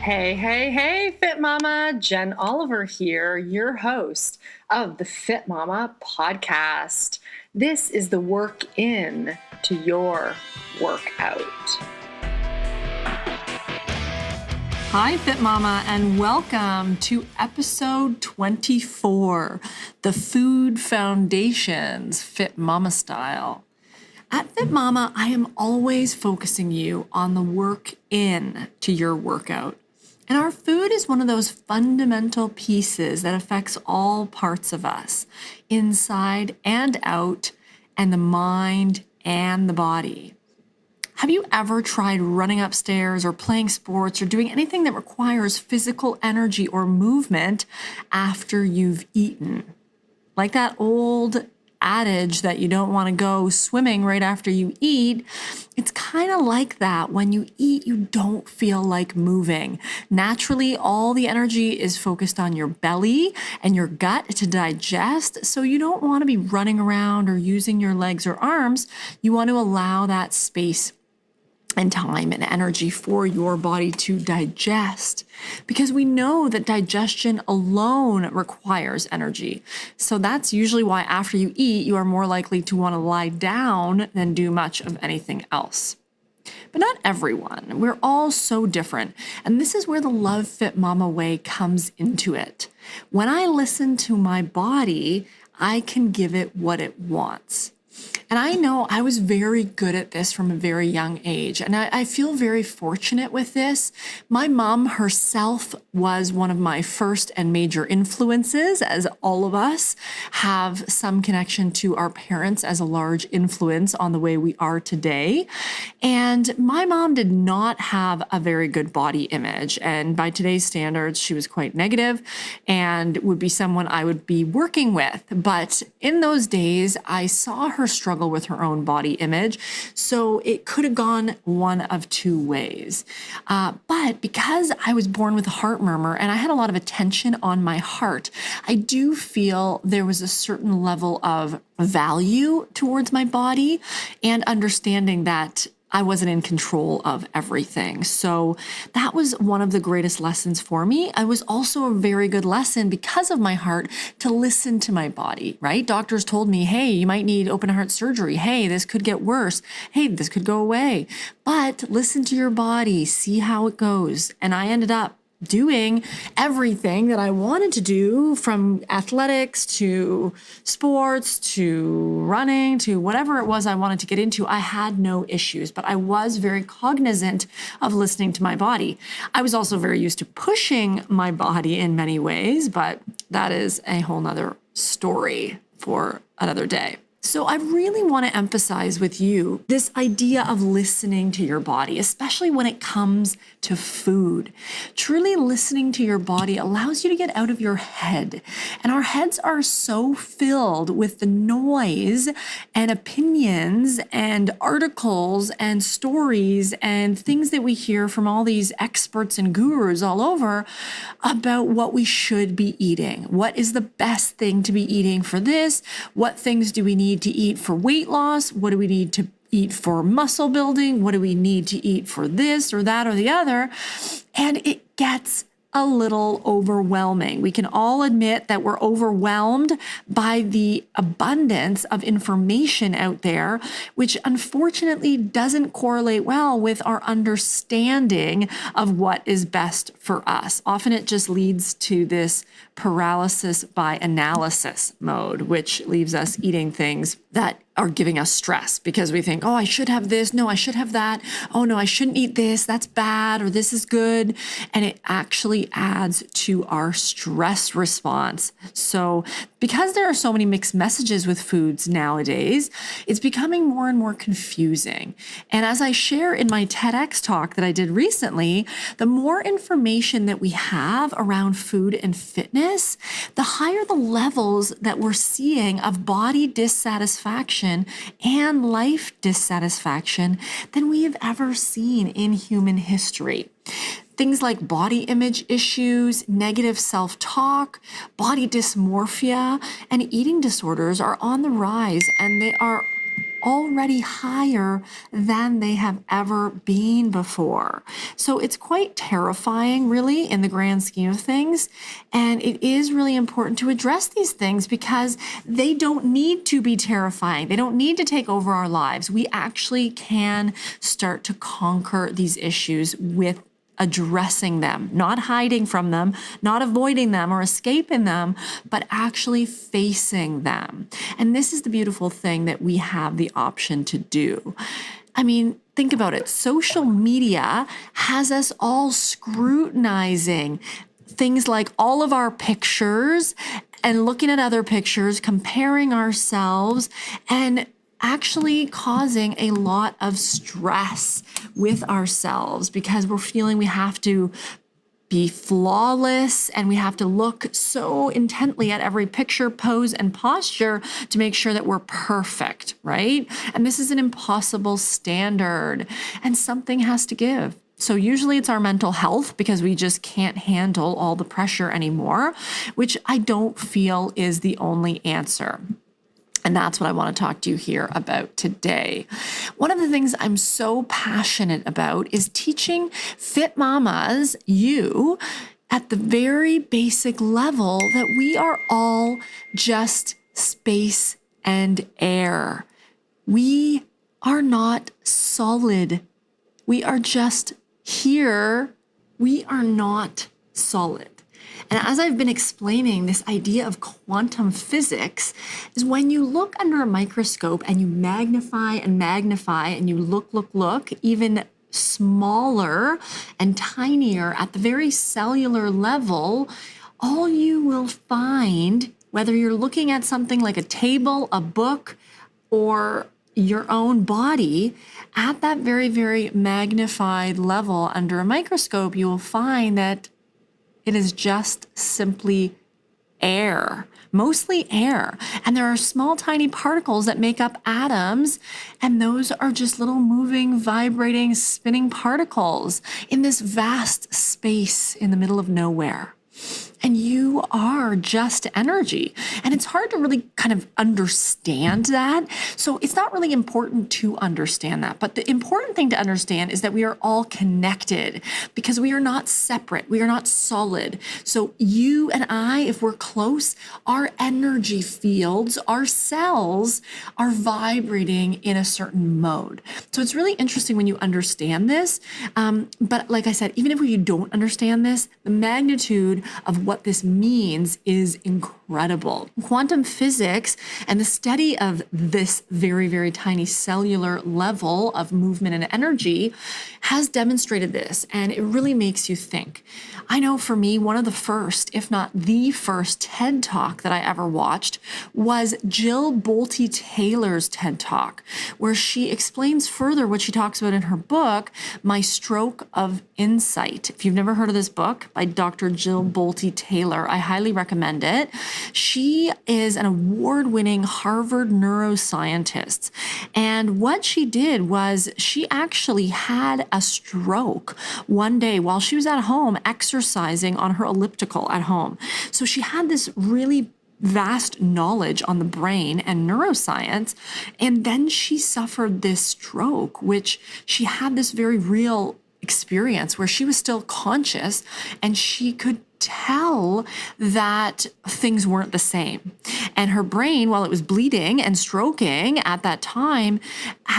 Hey, hey, hey, Fit Mama. Jen Oliver here, your host of the Fit Mama podcast. This is the work in to your workout. Hi, Fit Mama, and welcome to episode 24, the Food Foundations Fit Mama style. At Fit Mama, I am always focusing you on the work in to your workout. And our food is one of those fundamental pieces that affects all parts of us, inside and out, and the mind and the body. Have you ever tried running upstairs or playing sports or doing anything that requires physical energy or movement after you've eaten? Like that old adage that you don't want to go swimming right after you eat, it's kind of like that. When you eat, you don't feel like moving. Naturally, all the energy is focused on your belly and your gut to digest, so you don't want to be running around or using your legs or arms. You want to allow that space and time and energy for your body to digest, because we know that digestion alone requires energy. So that's usually why after you eat, you are more likely to want to lie down than do much of anything else. But not everyone. We're all so different. And this is where the Love Fit Mama way comes into it. When I listen to my body, I can give it what it wants. And I know I was very good at this from a very young age. And I feel very fortunate with this. My mom herself was one of my first and major influences, as all of us have some connection to our parents as a large influence on the way we are today. And my mom did not have a very good body image. And by today's standards, she was quite negative and would be someone I would be working with. But in those days, I saw her struggle with her own body image. So it could have gone one of two ways. But because I was born with a heart murmur and I had a lot of attention on my heart, I do feel there was a certain level of value towards my body and understanding that I wasn't in control of everything. So that was one of the greatest lessons for me. I was also a very good lesson because of my heart to listen to my body, right? Doctors told me, hey, you might need open heart surgery. Hey, this could get worse. Hey, this could go away. But listen to your body, see how it goes. And I ended up doing everything that I wanted to do, from athletics to sports to running to whatever it was I wanted to get into. I had no issues, but I was very cognizant of listening to my body. I was also very used to pushing my body in many ways, but that is a whole nother story for another day. So I really want to emphasize with you this idea of listening to your body, especially when it comes to food. Truly listening to your body allows you to get out of your head. And our heads are so filled with the noise and opinions and articles and stories and things that we hear from all these experts and gurus all over about what we should be eating. What is the best thing to be eating for this? What things do we need to eat for weight loss? What do we need to eat for muscle building? What do we need to eat for this or that or the other? And it gets a little overwhelming. We can all admit that we're overwhelmed by the abundance of information out there, which unfortunately doesn't correlate well with our understanding of what is best for us. Often it just leads to this paralysis by analysis mode, which leaves us eating things that are giving us stress because we think, oh, I should have this. No, I should have that. Oh, no, I shouldn't eat this. That's bad, or this is good. And it actually adds to our stress response. So because there are so many mixed messages with foods nowadays, it's becoming more and more confusing. And as I share in my TEDx talk that I did recently, the more information that we have around food and fitness, the higher the levels that we're seeing of body dissatisfaction and life dissatisfaction than we have ever seen in human history. Things like body image issues, negative self-talk, body dysmorphia, and eating disorders are on the rise, and they are already higher than they have ever been before. So it's quite terrifying, really, in the grand scheme of things. And it is really important to address these things because they don't need to be terrifying. They don't need to take over our lives. We actually can start to conquer these issues with addressing them, not hiding from them, not avoiding them or escaping them, but actually facing them. And this is the beautiful thing that we have the option to do. I mean, think about it. Social media has us all scrutinizing things like all of our pictures and looking at other pictures, comparing ourselves, and actually causing a lot of stress with ourselves because we're feeling we have to be flawless and we have to look so intently at every picture, pose, and posture to make sure that we're perfect, right? And this is an impossible standard, and something has to give. So usually it's our mental health because we just can't handle all the pressure anymore, which I don't feel is the only answer. And that's what I want to talk to you here about today. One of the things I'm so passionate about is teaching Fit Mamas, you, at the very basic level that we are all just space and air. We are not solid. We are just here. We are not solid. And as I've been explaining, this idea of quantum physics is when you look under a microscope and you magnify and you look, even smaller and tinier at the very cellular level, all you will find, whether you're looking at something like a table, a book, or your own body, at that very, very magnified level under a microscope, you will find that it is just simply air, mostly air. And there are small, tiny particles that make up atoms. And those are just little moving, vibrating, spinning particles in this vast space in the middle of nowhere. And you are just energy. And it's hard to really kind of understand that. So it's not really important to understand that. But the important thing to understand is that we are all connected because we are not separate. We are not solid. So you and I, if we're close, our energy fields, our cells are vibrating in a certain mode. So it's really interesting when you understand this. But like I said, even if you don't understand this, the magnitude of what this means is incredible. Quantum physics and the study of this very, very tiny cellular level of movement and energy has demonstrated this, and it really makes you think. I know for me, one of the first, if not the first TED Talk that I ever watched was Jill Bolte Taylor's TED Talk, where she explains further what she talks about in her book, My Stroke of Insight. If you've never heard of this book by Dr. Jill Bolte Taylor, I highly recommend it. She is an award-winning Harvard neuroscientist. And what she did was she actually had a stroke one day while she was at home exercising on her elliptical at home. So she had this really vast knowledge on the brain and neuroscience. And then she suffered this stroke, which she had this very real experience where she was still conscious and she could tell that things weren't the same. And her brain, while it was bleeding and stroking at that time,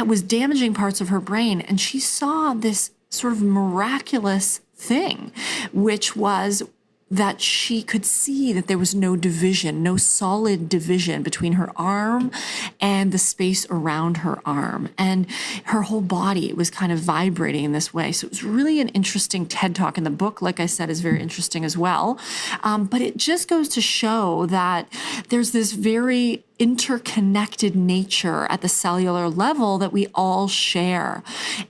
was damaging parts of her brain. And she saw this sort of miraculous thing, which was that she could see that there was no division, no solid division between her arm and the space around her arm. And her whole body was kind of vibrating in this way. So it was really an interesting TED Talk. And the book, like I said, is very interesting as well. But it just goes to show that there's this very interconnected nature at the cellular level that we all share.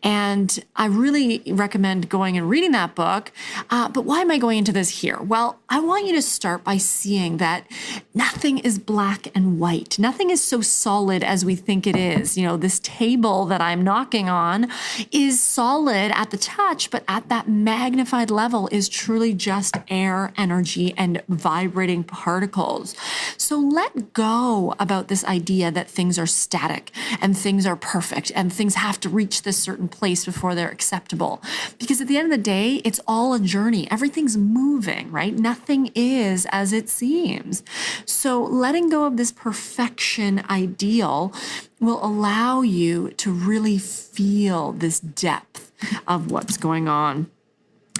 And I really recommend going and reading that book. But why am I going into this here? Well, I want you to start by seeing that nothing is black and white. Nothing is so solid as we think it is. This table that I'm knocking on is solid at the touch, but at that magnified level is truly just air, energy, and vibrating particles. So let go about this idea that things are static and things are perfect and things have to reach this certain place before they're acceptable. Because at the end of the day, it's all a journey. Everything's moving, right? Nothing is as it seems. So letting go of this perfection ideal will allow you to really feel this depth of what's going on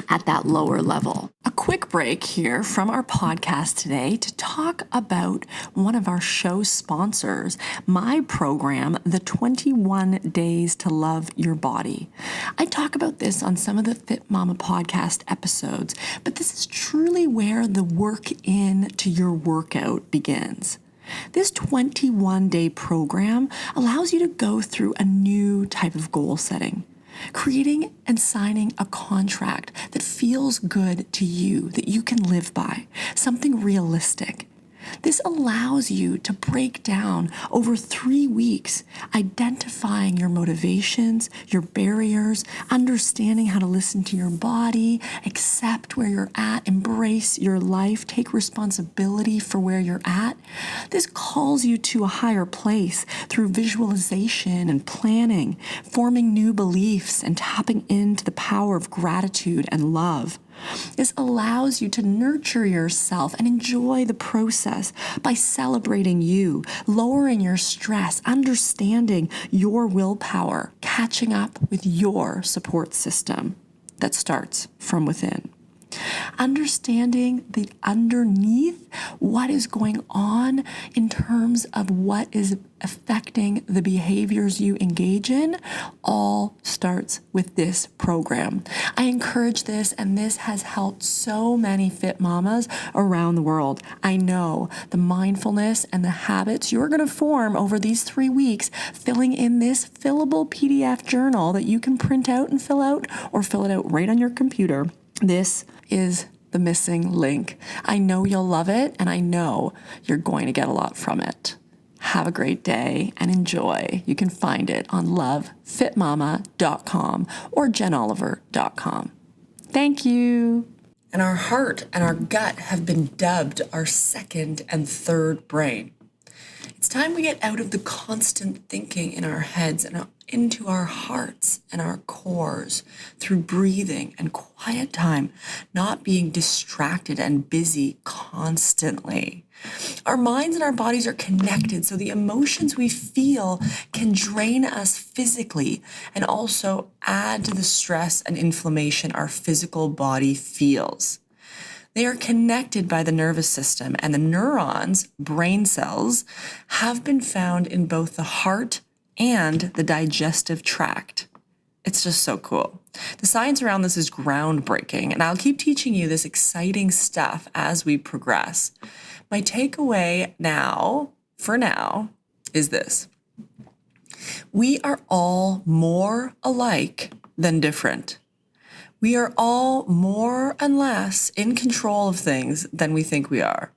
at that lower level. A quick break here from our podcast today to talk about one of our show sponsors, my program, the 21 Days to Love Your Body. I talk about this on some of the FitMama podcast episodes, but this is truly where the work into your workout begins. This 21-day program allows you to go through a new type of goal setting, creating and signing a contract that feels good to you, that you can live by, something realistic. This allows you to break down over 3 weeks, identifying your motivations, your barriers, understanding how to listen to your body, accept where you're at, embrace your life, take responsibility for where you're at. This calls you to a higher place through visualization and planning, forming new beliefs and tapping into the power of gratitude and love. This allows you to nurture yourself and enjoy the process by celebrating you, lowering your stress, understanding your willpower, catching up with your support system that starts from within. Understanding the underneath what is going on in terms of what is affecting the behaviors you engage in all starts with this program. I encourage this, and this has helped so many fit mamas around the world. I know the mindfulness and the habits you're going to form over these 3 weeks, filling in this fillable PDF journal that you can print out and fill out, or fill it out right on your computer. This is the missing link. I know you'll love it, and I know you're going to get a lot from it. Have a great day and enjoy. You can find it on lovefitmama.com or jenoliver.com. Thank you. And our heart and our gut have been dubbed our second and third brain. It's time we get out of the constant thinking in our heads and into our hearts and our cores through breathing and quiet time, not being distracted and busy constantly. Our minds and our bodies are connected, so the emotions we feel can drain us physically and also add to the stress and inflammation our physical body feels. They are connected by the nervous system, and the neurons, brain cells, have been found in both the heart and the digestive tract. It's just so cool. The science around this is groundbreaking, and I'll keep teaching you this exciting stuff as we progress. My takeaway for now, is this. We are all more alike than different. We are all more and less in control of things than we think we are.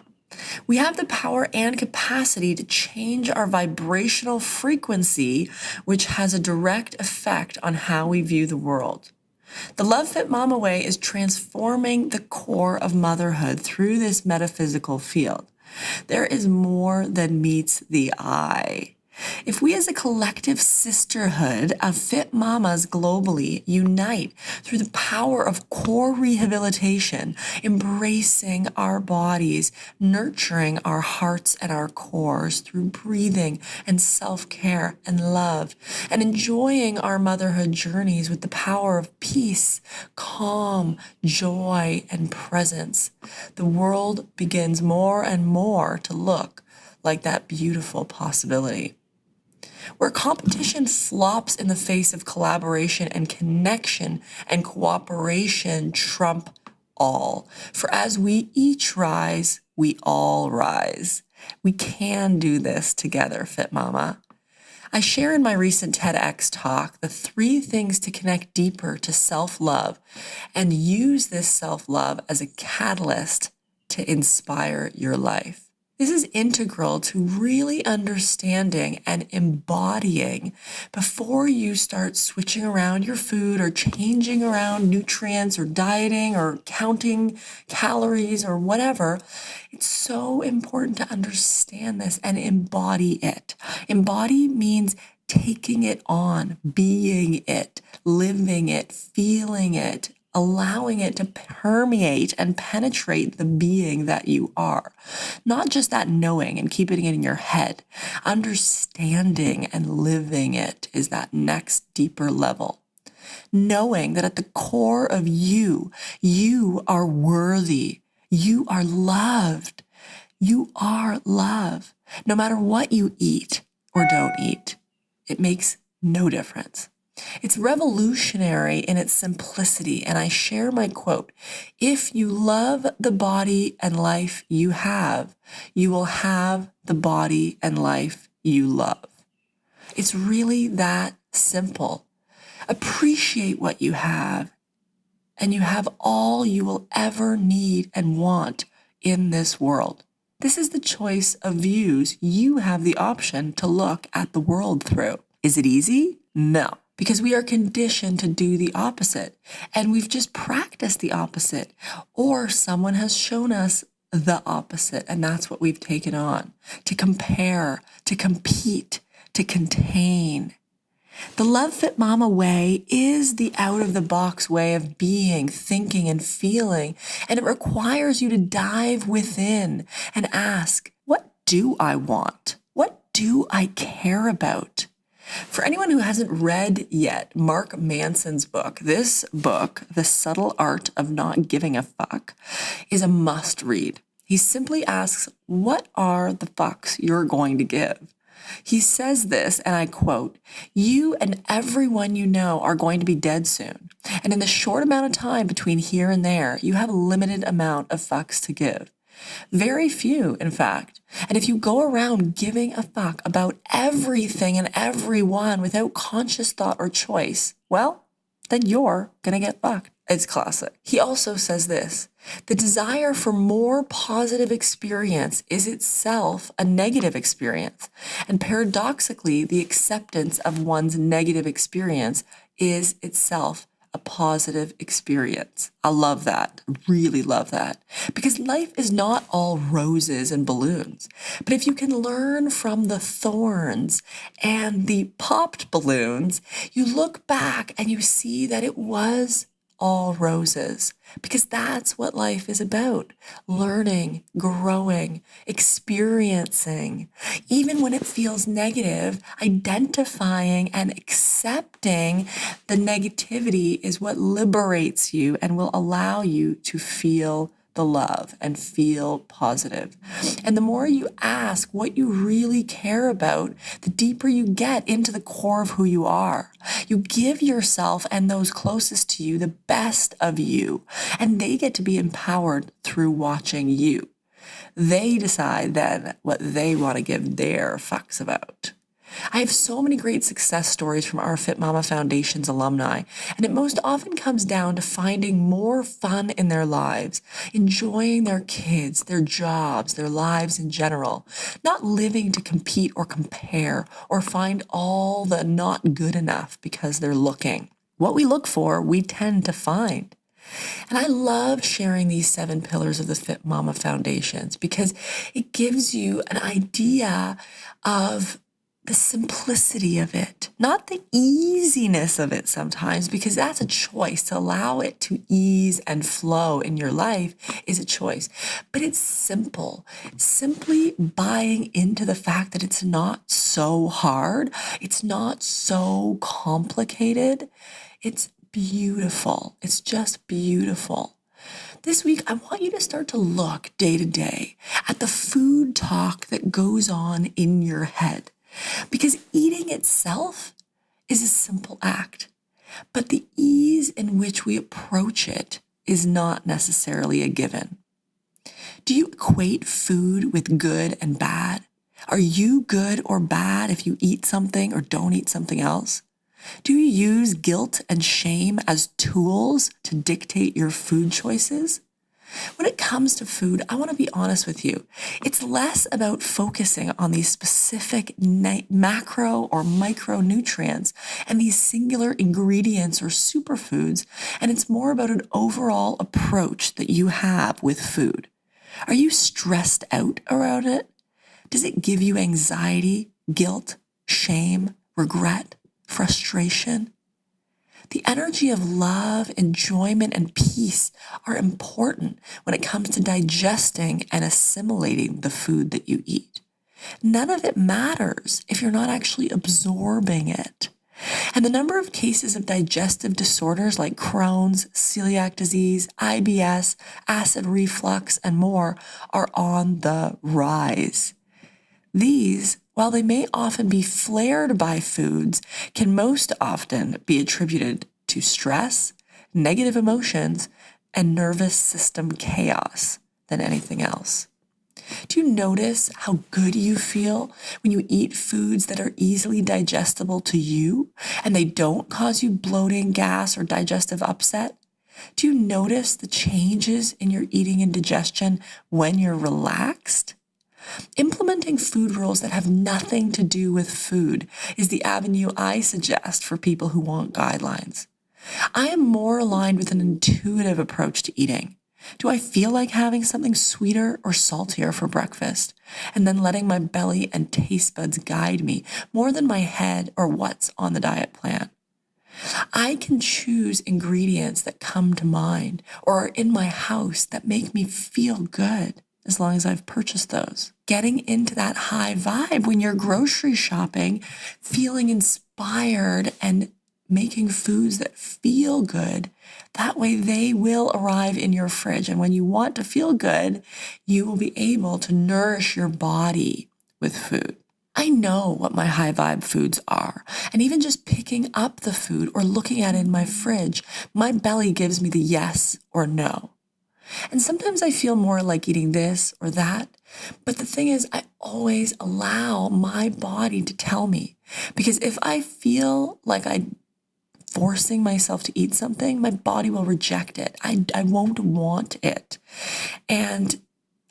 We have the power and capacity to change our vibrational frequency, which has a direct effect on how we view the world. The Love Fit Mama way is transforming the core of motherhood through this metaphysical field. There is more than meets the eye. If we as a collective sisterhood of fit mamas globally unite through the power of core rehabilitation, embracing our bodies, nurturing our hearts and our cores through breathing and self-care and love, and enjoying our motherhood journeys with the power of peace, calm, joy, and presence, the world begins more and more to look like that beautiful possibility. Where competition flops in the face of collaboration and connection and cooperation trump all. For as we each rise, we all rise. We can do this together, Fit Mama. I share in my recent TEDx talk the 3 things to connect deeper to self-love and use this self-love as a catalyst to inspire your life. This is integral to really understanding and embodying before you start switching around your food or changing around nutrients or dieting or counting calories or whatever. It's so important to understand this and embody it. Embody means taking it on, being it, living it, feeling it, allowing it to permeate and penetrate the being that you are. Not just that knowing and keeping it in your head. Understanding and living it is that next deeper level. Knowing that at the core of you, you are worthy. You are loved. You are love. No matter what you eat or don't eat, it makes no difference. It's revolutionary in its simplicity, and I share my quote: if you love the body and life you have, you will have the body and life you love. It's really that simple. Appreciate what you have, and you have all you will ever need and want in this world. This is the choice of views you have the option to look at the world through. Is it easy? No. Because we are conditioned to do the opposite, and we've just practiced the opposite, or someone has shown us the opposite, and that's what we've taken on, to compare, to compete, to contain. The Love Fit Mama way is the out-of-the-box way of being, thinking, and feeling, and it requires you to dive within and ask, what do I want? What do I care about? For anyone who hasn't read yet Mark Manson's book, this book, The Subtle Art of Not Giving a Fuck, is a must read. He simply asks, what are the fucks you're going to give? He says this, and I quote, you and everyone you know are going to be dead soon. And in the short amount of time between here and there, you have a limited amount of fucks to give. Very few, in fact. And if you go around giving a fuck about everything and everyone without conscious thought or choice, well, then you're gonna get fucked. It's classic. He also says this: the desire for more positive experience is itself a negative experience. And paradoxically, the acceptance of one's negative experience is itself a positive experience. I love that. Really love that. Because life is not all roses and balloons. But if you can learn from the thorns and the popped balloons, you look back and you see that it was all roses, because that's what life is about. Learning, growing, experiencing. Even when it feels negative, identifying and accepting the negativity is what liberates you and will allow you to feel the love and feel positive. And the more you ask what you really care about, the deeper you get into the core of who you are. You give yourself and those closest to you the best of you, and they get to be empowered through watching you. They decide then what they want to give their fucks about. I have so many great success stories from our FitMama Foundation's alumni, and it most often comes down to finding more fun in their lives, enjoying their kids, their jobs, their lives in general, not living to compete or compare or find all the not good enough because they're looking. What we look for, we tend to find. And I love sharing these 7 pillars of the FitMama Foundations because it gives you an idea of the simplicity of it, not the easiness of it sometimes, because that's a choice. To allow it to ease and flow in your life is a choice. But it's simple. Simply buying into the fact that it's not so hard, it's not so complicated, it's beautiful. It's just beautiful. This week, I want you to start to look day to day at the food talk that goes on in your head. Because eating itself is a simple act, but the ease in which we approach it is not necessarily a given. Do you equate food with good and bad? Are you good or bad if you eat something or don't eat something else? Do you use guilt and shame as tools to dictate your food choices? When it comes to food, I want to be honest with you. It's less about focusing on these specific macro or micronutrients and these singular ingredients or superfoods, and it's more about an overall approach that you have with food. Are you stressed out around it? Does it give you anxiety, guilt, shame, regret, frustration? The energy of love, enjoyment, and peace are important when it comes to digesting and assimilating the food that you eat. None of it matters if you're not actually absorbing it. And the number of cases of digestive disorders like Crohn's, celiac disease, IBS, acid reflux, and more are on the rise. These, while they may often be flared by foods, can most often be attributed to stress, negative emotions, and nervous system chaos than anything else. Do you notice how good you feel when you eat foods that are easily digestible to you and they don't cause you bloating, gas, or digestive upset? Do you notice the changes in your eating and digestion when you're relaxed? Implementing food rules that have nothing to do with food is the avenue I suggest for people who want guidelines. I am more aligned with an intuitive approach to eating. Do I feel like having something sweeter or saltier for breakfast, and then letting my belly and taste buds guide me more than my head or what's on the diet plan? I can choose ingredients that come to mind or are in my house that make me feel good, as long as I've purchased those. Getting into that high vibe when you're grocery shopping, feeling inspired and making foods that feel good. That way they will arrive in your fridge. And when you want to feel good, you will be able to nourish your body with food. I know what my high vibe foods are. And even just picking up the food or looking at it in my fridge, my belly gives me the yes or no. And sometimes I feel more like eating this or that. But the thing is, I always allow my body to tell me. Because if I feel like I'm forcing myself to eat something, my body will reject it. I won't want it. And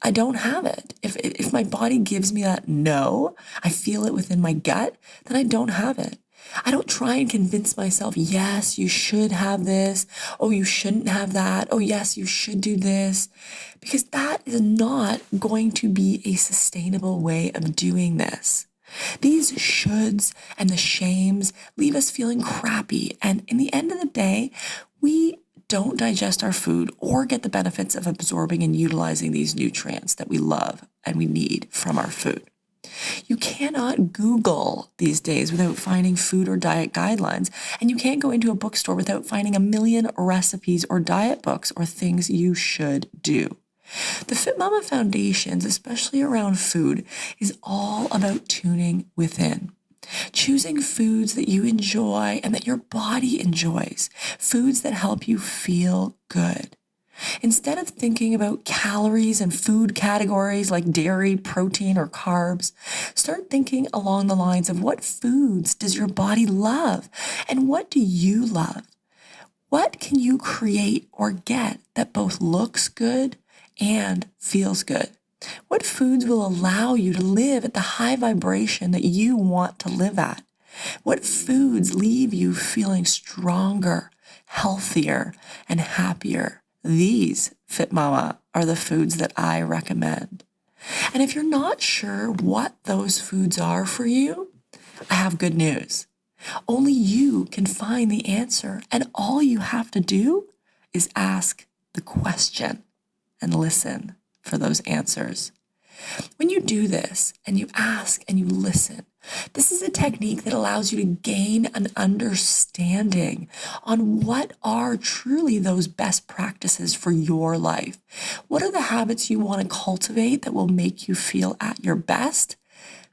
I don't have it. If my body gives me that no, I feel it within my gut, then I don't have it. I don't try and convince myself, yes, you should have this. Oh, you shouldn't have that. Oh, yes, you should do this. Because that is not going to be a sustainable way of doing this. These shoulds and the shames leave us feeling crappy. And in the end of the day, we don't digest our food or get the benefits of absorbing and utilizing these nutrients that we love and we need from our food. You cannot Google these days without finding food or diet guidelines, and you can't go into a bookstore without finding a million recipes or diet books or things you should do. The FitMama Foundations, especially around food, is all about tuning within. Choosing foods that you enjoy and that your body enjoys, foods that help you feel good. Instead of thinking about calories and food categories like dairy, protein, or carbs, start thinking along the lines of what foods does your body love and what do you love? What can you create or get that both looks good and feels good? What foods will allow you to live at the high vibration that you want to live at? What foods leave you feeling stronger, healthier, and happier? These, FitMama, are the foods that I recommend. And if you're not sure what those foods are for you, I have good news. Only you can find the answer, and all you have to do is ask the question and listen for those answers. When you do this and you ask and you listen, this is a technique that allows you to gain an understanding on what are truly those best practices for your life. What are the habits you want to cultivate that will make you feel at your best?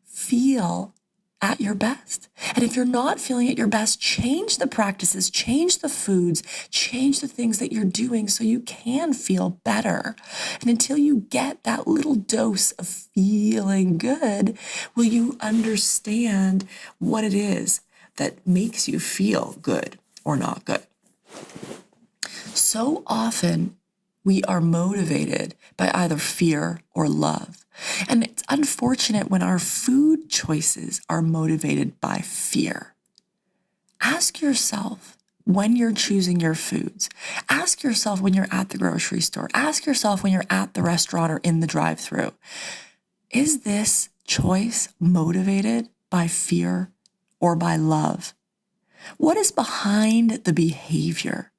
Feel at your best. And if you're not feeling at your best, change the practices, change the foods, change the things that you're doing so you can feel better. And until you get that little dose of feeling good, will you understand what it is that makes you feel good or not good? So often We are motivated by either fear or love. And it's unfortunate when our food choices are motivated by fear. Ask yourself when you're choosing your foods. Ask yourself when you're at the grocery store. Ask yourself when you're at the restaurant or in the drive-thru. Is this choice motivated by fear or by love? What is behind the behavior?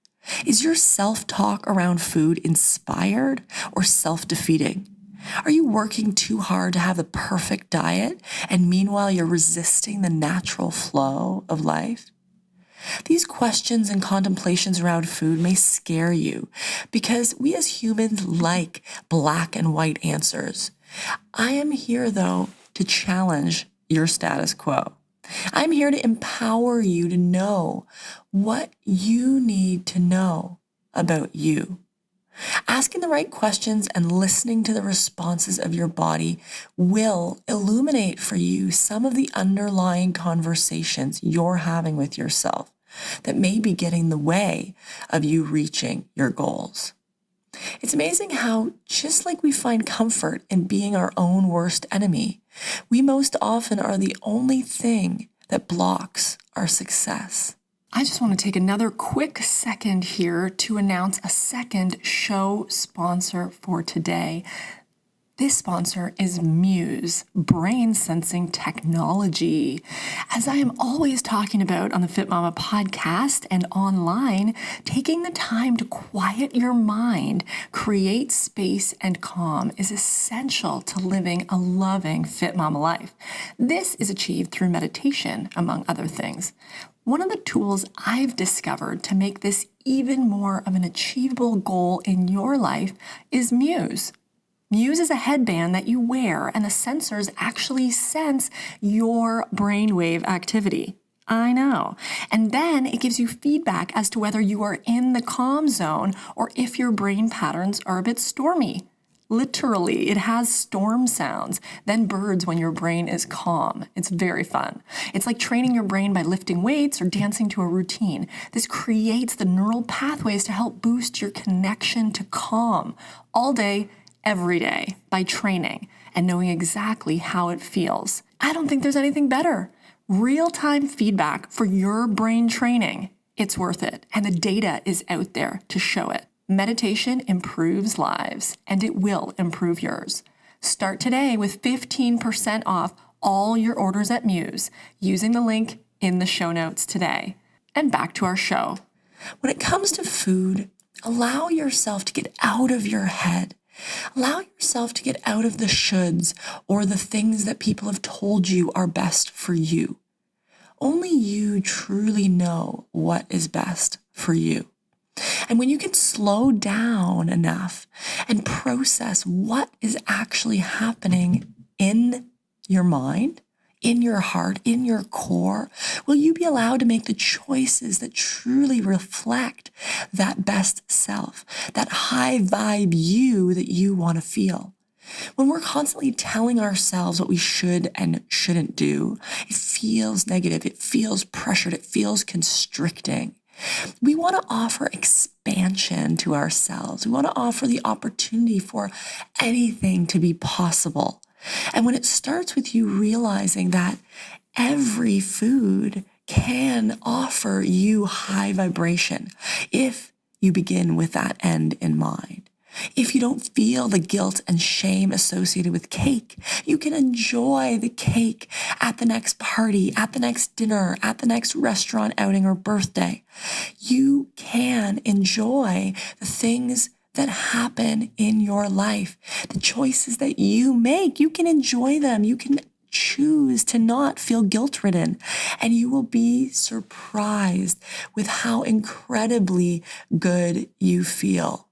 Is your self-talk around food inspired or self-defeating? Are you working too hard to have the perfect diet, and meanwhile you're resisting the natural flow of life? These questions and contemplations around food may scare you because we as humans like black and white answers. I am here, though, to challenge your status quo. I'm here to empower you to know what you need to know about you. Asking the right questions and listening to the responses of your body will illuminate for you some of the underlying conversations you're having with yourself that may be getting in the way of you reaching your goals. It's amazing how, just like we find comfort in being our own worst enemy, we most often are the only thing that blocks our success. I just want to take another quick second here to announce a second show sponsor for today. This sponsor is Muse, brain sensing technology. As I am always talking about on the FitMama podcast and online, taking the time to quiet your mind, create space and calm is essential to living a loving FitMama life. This is achieved through meditation, among other things. One of the tools I've discovered to make this even more of an achievable goal in your life is Muse. Muse is a headband that you wear, and the sensors actually sense your brainwave activity. I know. And then it gives you feedback as to whether you are in the calm zone or if your brain patterns are a bit stormy. Literally, it has storm sounds, then birds when your brain is calm. It's very fun. It's like training your brain by lifting weights or dancing to a routine. This creates the neural pathways to help boost your connection to calm all day, every day, by training and knowing exactly how it feels. I don't think there's anything better. Real-time feedback for your brain training. It's worth it, and the data is out there to show it. Meditation improves lives, and it will improve yours. Start today with 15% off all your orders at Muse using the link in the show notes today. And back to our show. When it comes to food, allow yourself to get out of your head. Allow yourself to get out of the shoulds or the things that people have told you are best for you. Only you truly know what is best for you. And when you can slow down enough and process what is actually happening in your mind, in your heart, in your core, will you be allowed to make the choices that truly reflect that best self, that high vibe you that you want to feel? When we're constantly telling ourselves what we should and shouldn't do, it feels negative, it feels pressured, it feels constricting. We want to offer expansion to ourselves. We want to offer the opportunity for anything to be possible. And when it starts with you realizing that every food can offer you high vibration if you begin with that end in mind. If you don't feel the guilt and shame associated with cake, you can enjoy the cake at the next party, at the next dinner, at the next restaurant outing or birthday. You can enjoy the things that happen in your life, the choices that you make. You can enjoy them. You can choose to not feel guilt-ridden, and you will be surprised with how incredibly good you feel.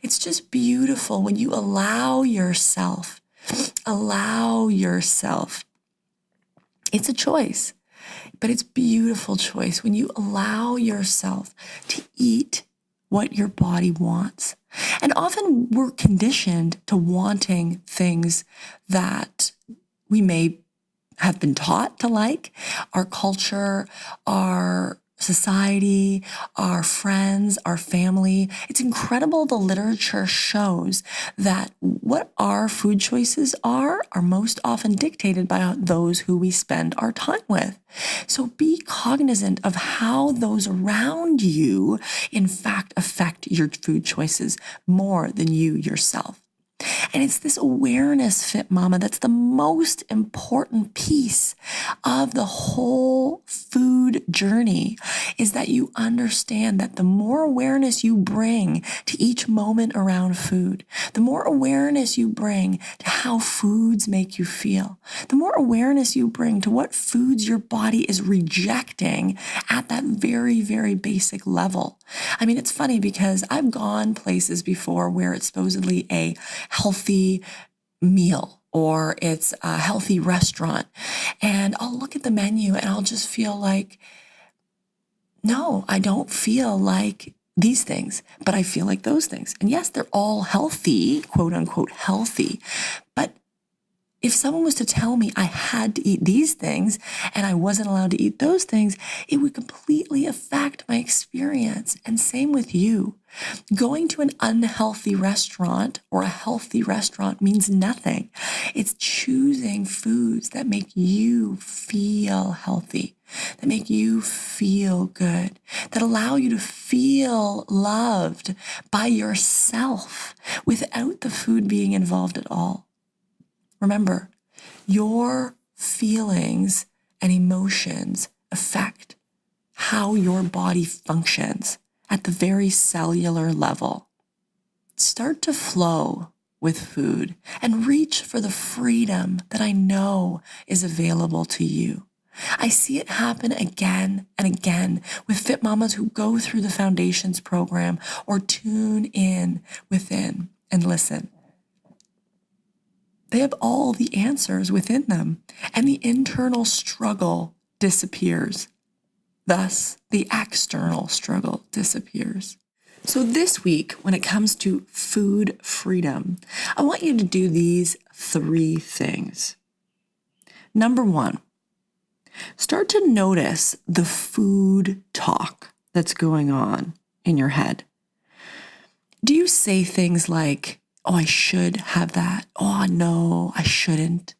It's just beautiful when you allow yourself. It's a choice, but it's a beautiful choice when you allow yourself to eat what your body wants. And often we're conditioned to wanting things that we may have been taught to like. Our culture, our society, our friends, our family. It's incredible. The literature shows that what our food choices are most often dictated by those who we spend our time with. So be cognizant of how those around you, in fact, affect your food choices more than you yourself. And it's this awareness, Fit Mama, that's the most important piece of the whole food journey, is that you understand that the more awareness you bring to each moment around food, the more awareness you bring to how foods make you feel, the more awareness you bring to what foods your body is rejecting at that very, very basic level. I mean, it's funny because I've gone places before where it's supposedly a healthy meal or it's a healthy restaurant, and I'll look at the menu and I'll just feel like, no, I don't feel like these things, but I feel like those things. And yes, they're all healthy, quote unquote healthy, but if someone was to tell me I had to eat these things and I wasn't allowed to eat those things, it would completely affect my experience. And same with you. Going to an unhealthy restaurant or a healthy restaurant means nothing. It's choosing foods that make you feel healthy, that make you feel good, that allow you to feel loved by yourself without the food being involved at all. Remember, your feelings and emotions affect how your body functions at the very cellular level. Start to flow with food and reach for the freedom that I know is available to you. I see it happen again and again with Fit Mamas who go through the Foundations program or tune in within and listen. They have all the answers within them, and the internal struggle disappears. Thus, the external struggle disappears. So this week, when it comes to food freedom, I want you to do these 3 things. Number 1, start to notice the food talk that's going on in your head. Do you say things like, oh, I should have that. Oh, no, I shouldn't.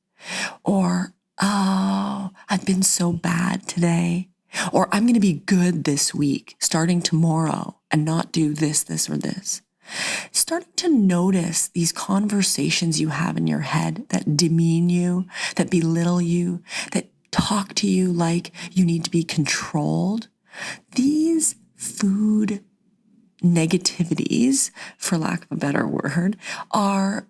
Or, oh, I've been so bad today. Or I'm going to be good this week, starting tomorrow, and not do this, or this. Starting to notice these conversations you have in your head that demean you, that belittle you, that talk to you like you need to be controlled. These food negativities, for lack of a better word, are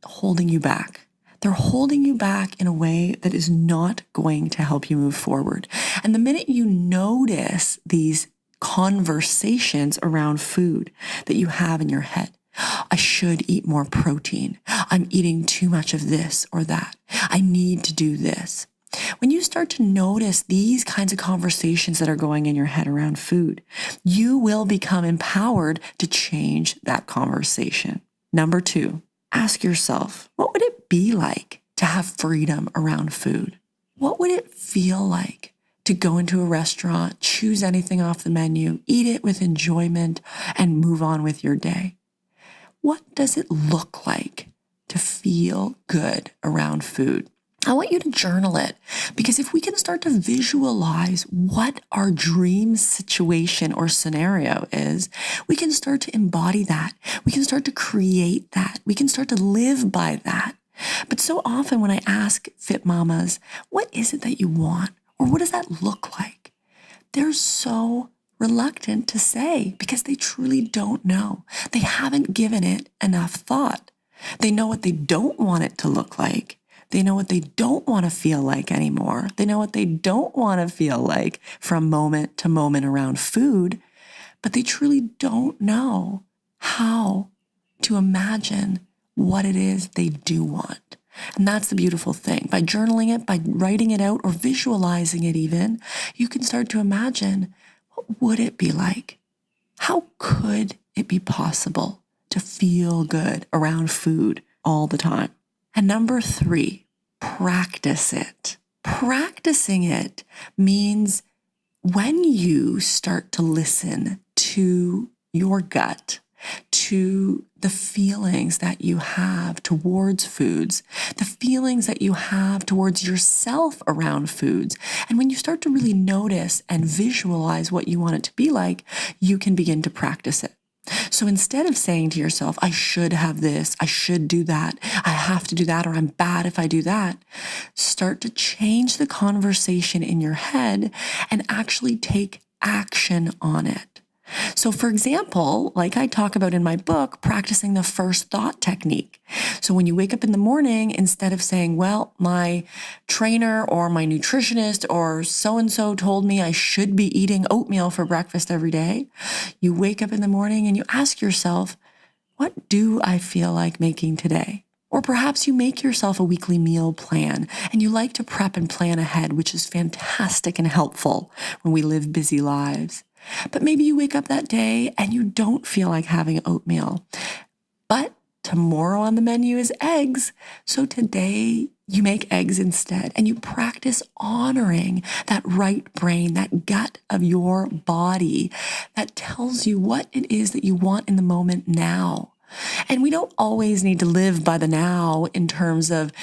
holding you back. They're holding you back in a way that is not going to help you move forward. And the minute you notice these conversations around food that you have in your head, I should eat more protein. I'm eating too much of this or that. I need to do this. When you start to notice these kinds of conversations that are going in your head around food, you will become empowered to change that conversation. Number 2, ask yourself, what would it be like to have freedom around food? What would it feel like to go into a restaurant, choose anything off the menu, eat it with enjoyment, and move on with your day? What does it look like to feel good around food? I want you to journal it, because if we can start to visualize what our dream situation or scenario is, we can start to embody that. We can start to create that. We can start to live by that. But so often when I ask Fit Mamas, what is it that you want? Or what does that look like? They're so reluctant to say because they truly don't know. They haven't given it enough thought. They know what they don't want it to look like. They know what they don't want to feel like anymore. They know what they don't want to feel like from moment to moment around food, but they truly don't know how to imagine what it is they do want. And that's the beautiful thing. By journaling it, by writing it out, or visualizing it even, you can start to imagine, what would it be like? How could it be possible to feel good around food all the time? And number 3, practice it. Practicing it means when you start to listen to your gut, to the feelings that you have towards foods, the feelings that you have towards yourself around foods, and when you start to really notice and visualize what you want it to be like, you can begin to practice it. So instead of saying to yourself, I should have this, I should do that, I have to do that, or I'm bad if I do that, start to change the conversation in your head and actually take action on it. So for example, like I talk about in my book, practicing the first thought technique. So when you wake up in the morning, instead of saying, well, my trainer or my nutritionist or so-and-so told me I should be eating oatmeal for breakfast every day, you wake up in the morning and you ask yourself, what do I feel like making today? Or perhaps you make yourself a weekly meal plan and you like to prep and plan ahead, which is fantastic and helpful when we live busy lives. But maybe you wake up that day and you don't feel like having oatmeal. But tomorrow on the menu is eggs. So today you make eggs instead and you practice honoring that right brain, that gut of your body that tells you what it is that you want in the moment now. And we don't always need to live by the now in terms of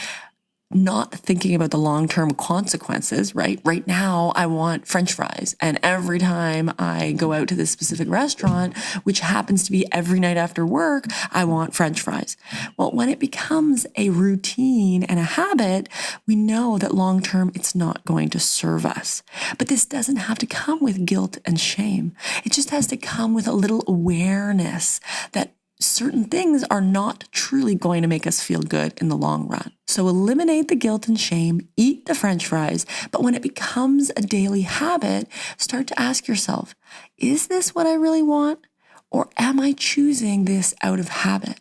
not thinking about the long-term consequences, right? Right now, I want French fries. And every time I go out to this specific restaurant, which happens to be every night after work, I want French fries. Well, when it becomes a routine and a habit, we know that long-term, it's not going to serve us. But this doesn't have to come with guilt and shame. It just has to come with a little awareness that certain things are not truly going to make us feel good in the long run. So eliminate the guilt and shame, eat the French fries, but when it becomes a daily habit, start to ask yourself, is this what I really want? Or am I choosing this out of habit?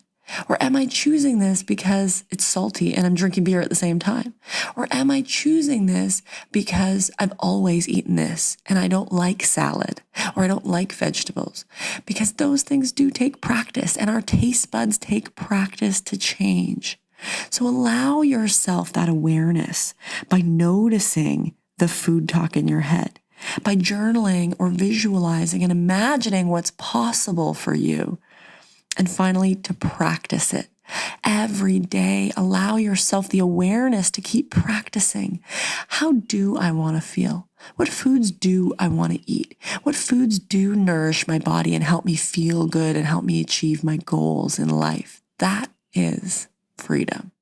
Or am I choosing this because it's salty and I'm drinking beer at the same time? Or am I choosing this because I've always eaten this and I don't like salad or I don't like vegetables? Because those things do take practice and our taste buds take practice to change. So allow yourself that awareness by noticing the food talk in your head, by journaling or visualizing and imagining what's possible for you. And finally, to practice it. Every day, allow yourself the awareness to keep practicing. How do I want to feel? What foods do I want to eat? What foods do nourish my body and help me feel good and help me achieve my goals in life? That is freedom.